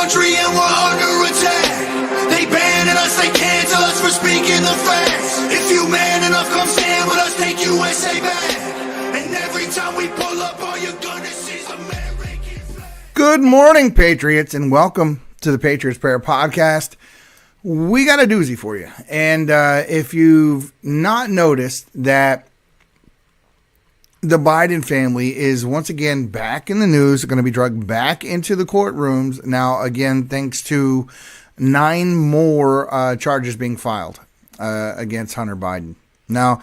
country and we're under attack. They banning us, they cancel us for speaking the facts. If you man enough, come stand with us, take USA back. And every time we pull up, all you're gonna see is American flag. Good morning, Patriots, and welcome to the Patriots Prayer Podcast. We got a doozy for you. And if you've not noticed that the Biden family is once again back in the news, going to be dragged back into the courtrooms. Now, again, thanks to 9 more charges being filed against Hunter Biden. Now,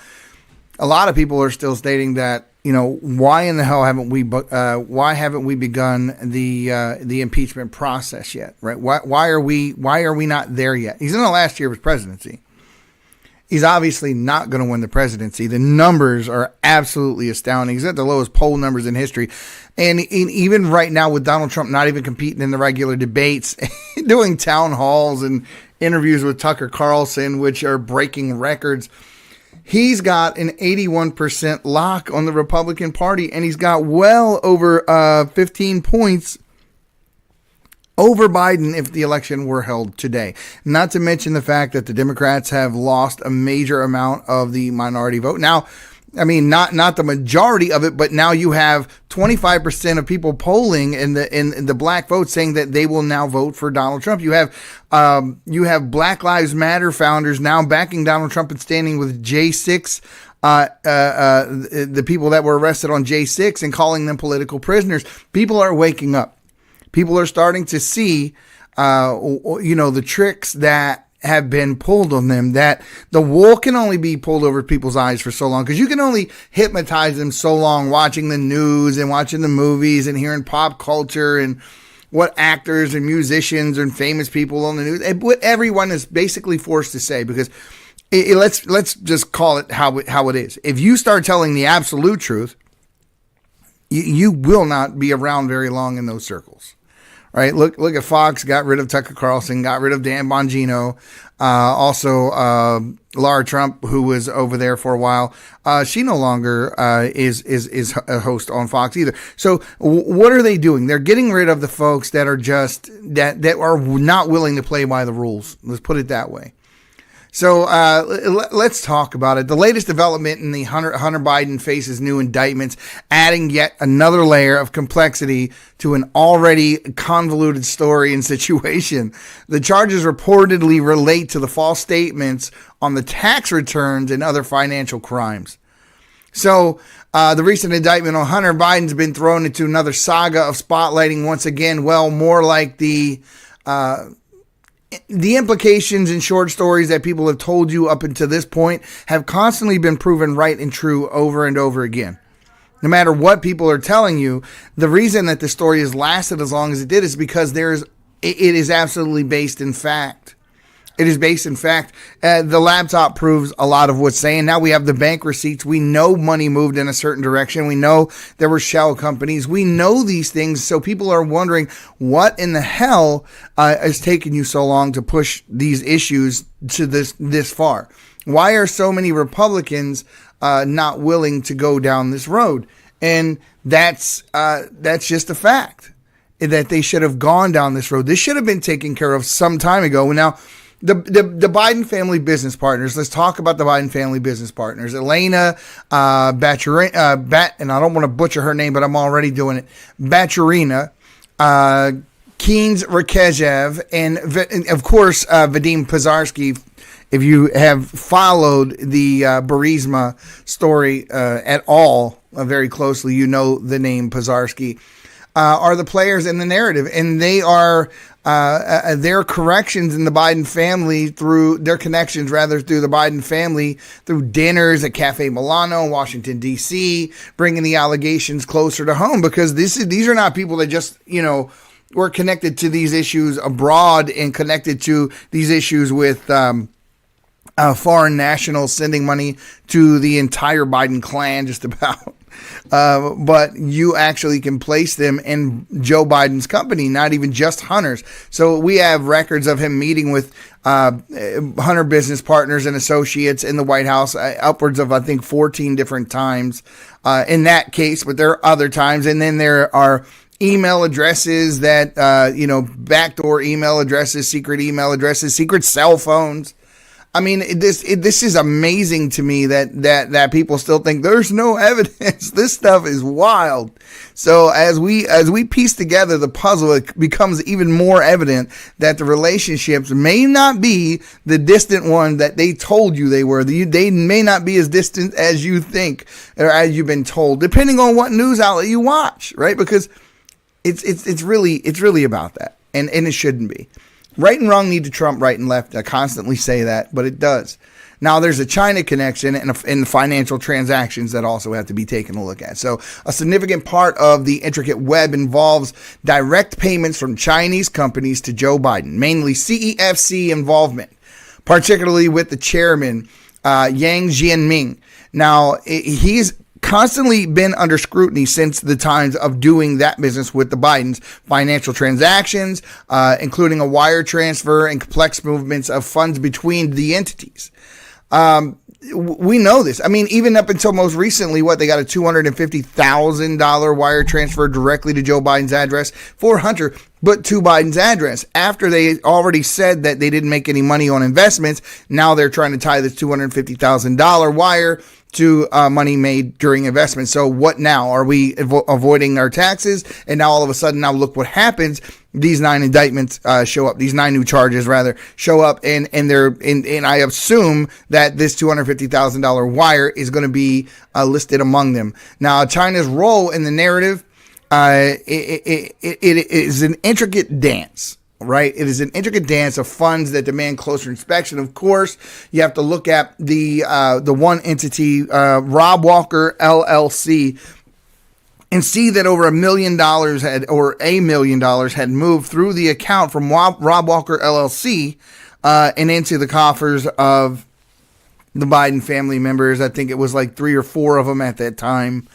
a lot of people are still stating that, you know, why in the hell haven't we begun the impeachment process yet? Right? Why are we not there yet? He's in the last year of his presidency. He's obviously not going to win the presidency. The numbers are absolutely astounding. He's at the lowest poll numbers in history. And even right now with Donald Trump not even competing in the regular debates, doing town halls and interviews with Tucker Carlson, which are breaking records, he's got an 81% lock on the Republican Party, and he's got well over 15 points over Biden if the election were held today. Not to mention the fact that the Democrats have lost a major amount of the minority vote. Now, I mean, not the majority of it, but now you have 25% of people polling in the black vote saying that they will now vote for Donald Trump. You have Black Lives Matter founders now backing Donald Trump and standing with J6, the people that were arrested on J6 and calling them political prisoners. People are waking up. People are starting to see, the tricks that have been pulled on them, that the wool can only be pulled over people's eyes for so long, because you can only hypnotize them so long watching the news and watching the movies and hearing pop culture and what actors and musicians and famous people on the news, and what everyone is basically forced to say, because let's just call it how it is. If you start telling the absolute truth, you will not be around very long in those circles. Right. Look at Fox, got rid of Tucker Carlson, got rid of Dan Bongino. Also, Laura Trump, who was over there for a while. She no longer is a host on Fox either. So what are they doing? They're getting rid of the folks that are just that are not willing to play by the rules. Let's put it that way. So let's talk about it. The latest development in the Hunter Biden faces new indictments, adding yet another layer of complexity to an already convoluted story and situation. The charges reportedly relate to the false statements on the tax returns and other financial crimes. So the recent indictment on Hunter Biden's been thrown into another saga of spotlighting once again, more like the implications in short stories that people have told you up until this point have constantly been proven right and true over and over again. No matter what people are telling you, the reason that the story has lasted as long as it did is because it is absolutely based in fact. It is based in fact. The laptop proves a lot of what's saying. Now we have the bank receipts. We know money moved in a certain direction. We know there were shell companies. We know these things. So people are wondering, what in the hell is taking you so long to push these issues to this far? Why are so many Republicans not willing to go down this road? And that's just a fact, that they should have gone down this road. This should have been taken care of some time ago. Now, the Biden family business partners. Let's talk about the Biden family business partners. Elena Baturina, and I don't want to butcher her name, but I'm already doing it. Baturina, Keynes Rakejev, and of course Vadim Pizarski. If you have followed the Burisma story at all very closely, you know the name Pizarski. Are the players in the narrative, and they are their corrections in the Biden family through the Biden family through dinners at Cafe Milano in Washington, D.C., bringing the allegations closer to home, because these are not people that just, were connected to these issues abroad and connected to these issues with foreign nationals sending money to the entire Biden clan, just about. But you actually can place them in Joe Biden's company, not even just Hunter's. So we have records of him meeting with Hunter business partners and associates in the White House, upwards of, I think, 14 different times in that case, but there are other times. And then there are email addresses that, backdoor email addresses, secret cell phones. I mean, this is amazing to me that people still think there's no evidence. This stuff is wild. So as we piece together the puzzle, it becomes even more evident that the relationships may not be the distant one that they told you they were. They may not be as distant as you think or as you've been told, depending on what news outlet you watch, right? Because it's really about that, and it shouldn't be. Right and wrong need to trump right and left. I constantly say that, but it does. Now, there's a China connection and the financial transactions that also have to be taken a look at. So a significant part of the intricate web involves direct payments from Chinese companies to Joe Biden, mainly CEFC involvement, particularly with the chairman, Yang Jianming. Now, he's constantly been under scrutiny since the times of doing that business with the Bidens, financial transactions, including a wire transfer and complex movements of funds between the entities. We know this. I mean, even up until most recently, they got a $250,000 wire transfer directly to Joe Biden's address for Hunter, but to Biden's address. After they already said that they didn't make any money on investments, now they're trying to tie this $250,000 wire to money made during investment. So what now? Are we avoiding our taxes? And now all of a sudden, now look what happens. These 9 indictments show up. These 9 new charges rather show up, and I assume that this $250,000 wire is going to be listed among them. Now, China's role in the narrative, it is an intricate dance. Right. It is an intricate dance of funds that demand closer inspection. Of course, you have to look at the one entity, Rob Walker LLC, and see that over $1 million had moved through the account from Rob Walker LLC and into the coffers of the Biden family members. I think it was like 3 or 4 of them at that time.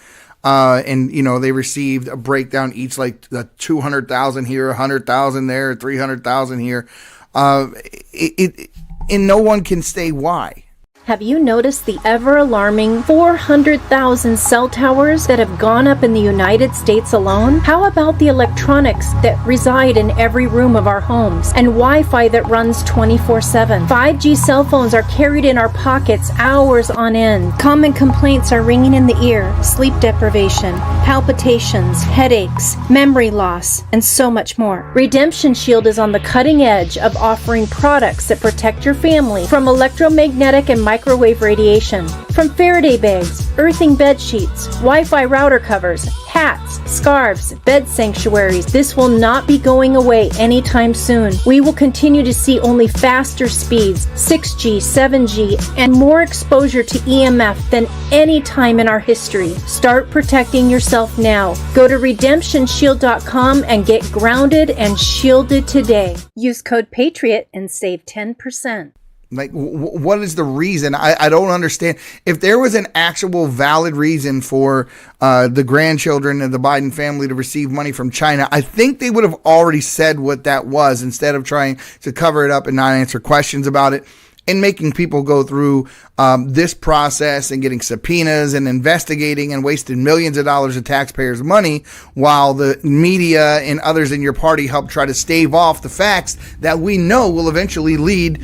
And they received a breakdown each, like the 200,000 here, 100,000 there, 300,000 here. And no one can say why. Have you noticed the ever-alarming 400,000 cell towers that have gone up in the United States alone? How about the electronics that reside in every room of our homes and Wi-Fi that runs 24/7? 5G cell phones are carried in our pockets hours on end. Common complaints are ringing in the ear: sleep deprivation, palpitations, headaches, memory loss, and so much more. Redemption Shield is on the cutting edge of offering products that protect your family from electromagnetic and microwave radiation. From Faraday bags, earthing bed sheets, Wi-Fi router covers, hats, scarves, bed sanctuaries, this will not be going away anytime soon. We will continue to see only faster speeds, 6G, 7G, and more exposure to EMF than any time in our history. Start protecting yourself now. Go to redemptionshield.com and get grounded and shielded today. Use code PATRIOT and save 10%. Like, what is the reason? I don't understand. If there was an actual valid reason for the grandchildren of the Biden family to receive money from China, I think they would have already said what that was instead of trying to cover it up and not answer questions about it. And making people go through this process and getting subpoenas and investigating and wasting millions of dollars of taxpayers' money while the media and others in your party help try to stave off the facts that we know will eventually lead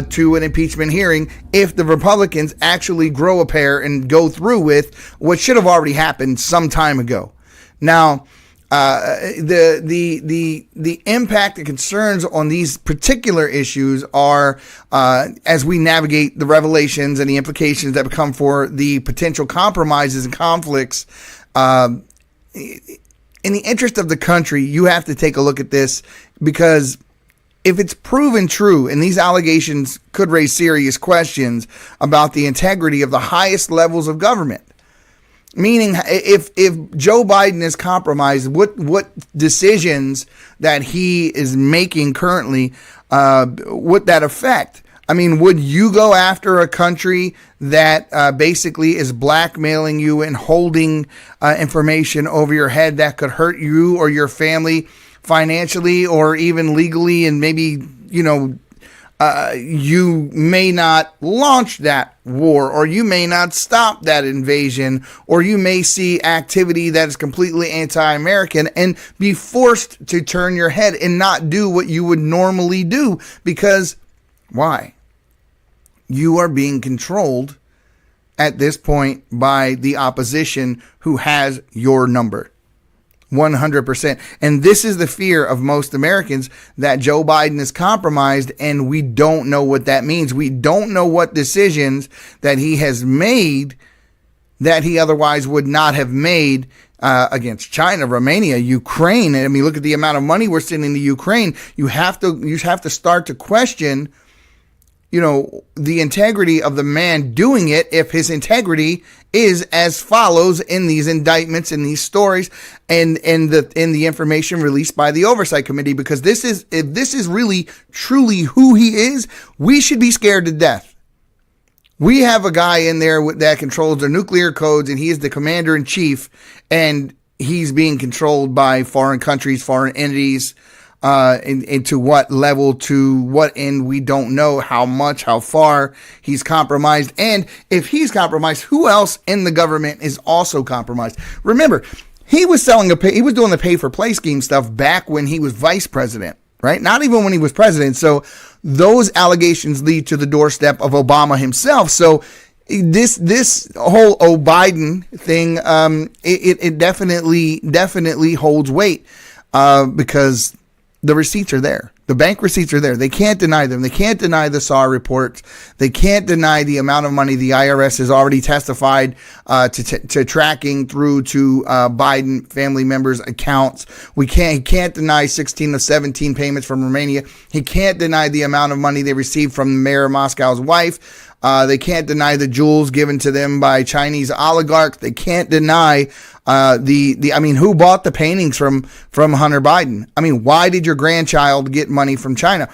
to an impeachment hearing if the Republicans actually grow a pair and go through with what should have already happened some time ago. Now, the impact and concerns on these particular issues are as we navigate the revelations and the implications that become for the potential compromises and conflicts. In the interest of the country, you have to take a look at this, because if it's proven true, and these allegations could raise serious questions about the integrity of the highest levels of government. Meaning, if Joe Biden is compromised, what decisions that he is making currently, would that affect? I mean, would you go after a country that basically is blackmailing you and holding information over your head that could hurt you or your family financially or even legally, and maybe, you may not launch that war, or you may not stop that invasion, or you may see activity that is completely anti-American and be forced to turn your head and not do what you would normally do. Because why? You are being controlled at this point by the opposition who has your number. 100%. And this is the fear of most Americans, that Joe Biden is compromised, and we don't know what that means. We don't know what decisions that he has made that he otherwise would not have made against China, Romania, Ukraine. I mean, look at the amount of money we're sending to Ukraine. You have to start to question, the integrity of the man doing it, if his integrity is as follows in these indictments, in these stories, and in the information released by the Oversight Committee. Because if this is really truly who he is, we should be scared to death. We have a guy in there that controls the nuclear codes, and he is the commander in chief, and he's being controlled by foreign countries, foreign entities. Into what level, to what end, we don't know. How much, how far he's compromised. And if he's compromised, who else in the government is also compromised? Remember, he was doing the pay for play scheme stuff back when he was vice president, right? Not even when he was president. So those allegations lead to the doorstep of Obama himself. So this whole Biden thing, it definitely holds weight, because the receipts are there. The bank receipts are there. They can't deny them. They can't deny the SAR reports. They can't deny the amount of money the IRS has already testified to tracking through to Biden family members' accounts. He can't deny 16 of 17 payments from Romania. He can't deny the amount of money they received from the mayor of Moscow's wife. They can't deny the jewels given to them by Chinese oligarchs. They can't deny who bought the paintings from Hunter Biden? I mean, why did your grandchild get money from China?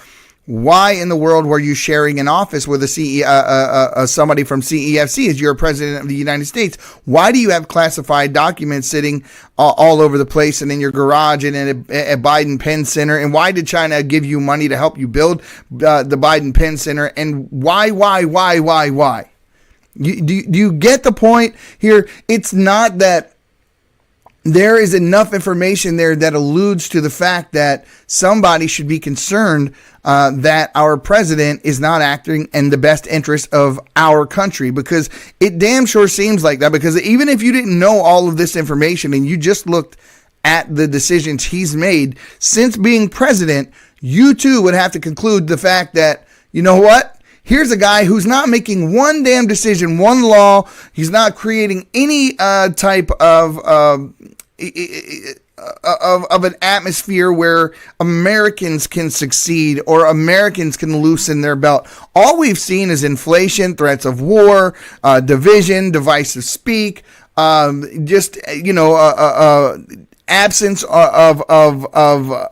Why in the world were you sharing an office with somebody from CEFC as you're president of the United States? Why do you have classified documents sitting all over the place and in your garage and in a Biden Penn Center? And why did China give you money to help you build the Biden Penn Center? And why? Do you get the point here? It's not that there is enough information there that alludes to the fact that somebody should be concerned that our president is not acting in the best interest of our country, because it damn sure seems like that. Because even if you didn't know all of this information and you just looked at the decisions he's made since being president, you too would have to conclude the fact that, you know what? Here's a guy who's not making one damn decision, one law. He's not creating any type of an atmosphere where Americans can succeed or Americans can loosen their belt. All we've seen is inflation, threats of war, division, divisive speak, absence of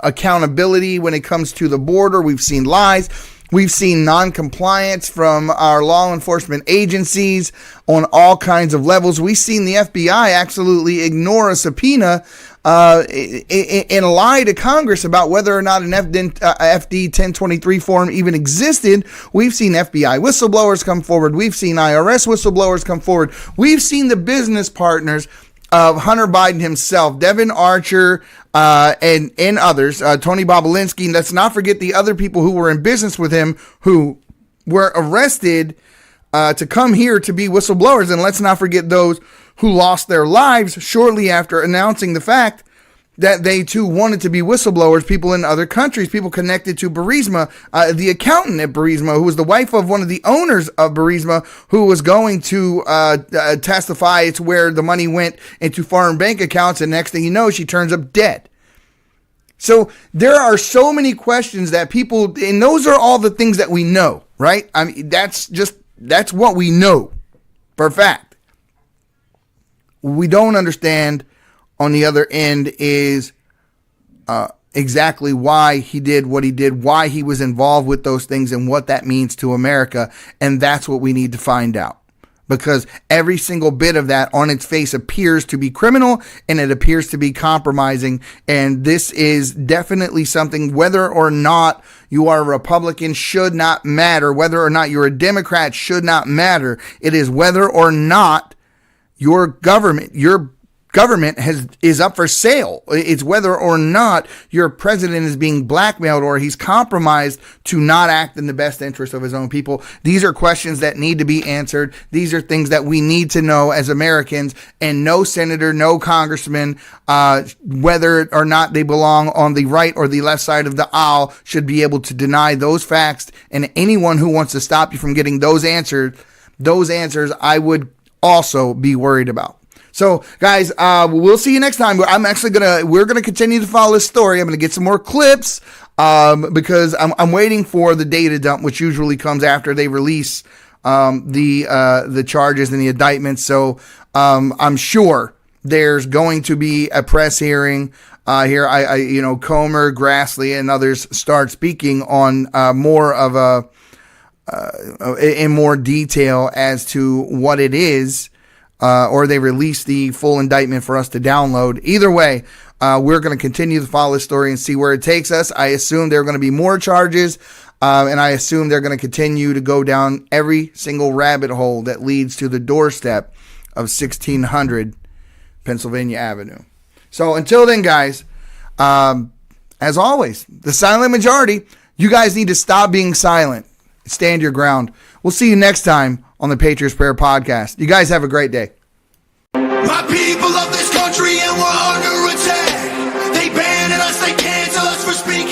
accountability when it comes to the border. We've seen lies. We've seen non-compliance from our law enforcement agencies on all kinds of levels. We've seen the FBI absolutely ignore a subpoena and lie to Congress about whether or not an FD 1023 form even existed. We've seen FBI whistleblowers come forward. We've seen IRS whistleblowers come forward. We've seen the business partners of Hunter Biden himself, Devin Archer, and others, Tony Bobulinski. Let's not forget the other people who were in business with him who were arrested to come here to be whistleblowers. And let's not forget those who lost their lives shortly after announcing the fact that they too wanted to be whistleblowers, people in other countries, people connected to Burisma, the accountant at Burisma, who was the wife of one of the owners of Burisma, who was going to testify to where the money went into foreign bank accounts, and next thing you know, she turns up dead. So there are so many questions that people, and those are all the things that we know, right? I mean, that's what we know for a fact. We don't understand on the other end is exactly why he did what he did, why he was involved with those things, and what that means to America. And that's what we need to find out. because every single bit of that on its face appears to be criminal and it appears to be compromising. And this is definitely something, whether or not you are a Republican should not matter. Whether or not you're a Democrat should not matter. It is whether or not your government is up for sale. It's whether or not your president is being blackmailed or he's compromised to not act in the best interest of his own people. These are questions that need to be answered. These are things that we need to know as Americans, and no senator, no congressman, whether or not they belong on the right or the left side of the aisle, should be able to deny those facts. And anyone who wants to stop you from getting those answers, I would also be worried about. So, guys, we'll see you next time. We're gonna continue to follow this story. I'm gonna get some more clips because I'm waiting for the data dump, which usually comes after they release the charges and the indictments. So, I'm sure there's going to be a press hearing here. Comer, Grassley, and others start speaking on more of in more detail as to what it is. Or they release the full indictment for us to download. Either way, we're going to continue to follow this story and see where it takes us. I assume there are going to be more charges, and I assume they're going to continue to go down every single rabbit hole that leads to the doorstep of 1600 Pennsylvania Avenue. So until then, guys, as always, the silent majority, you guys need to stop being silent. Stand your ground. We'll see you next time on the Patriots Prayer Podcast. You guys have a great day. My people of this country, and we're under attack. They banning us, they cancel us for speaking.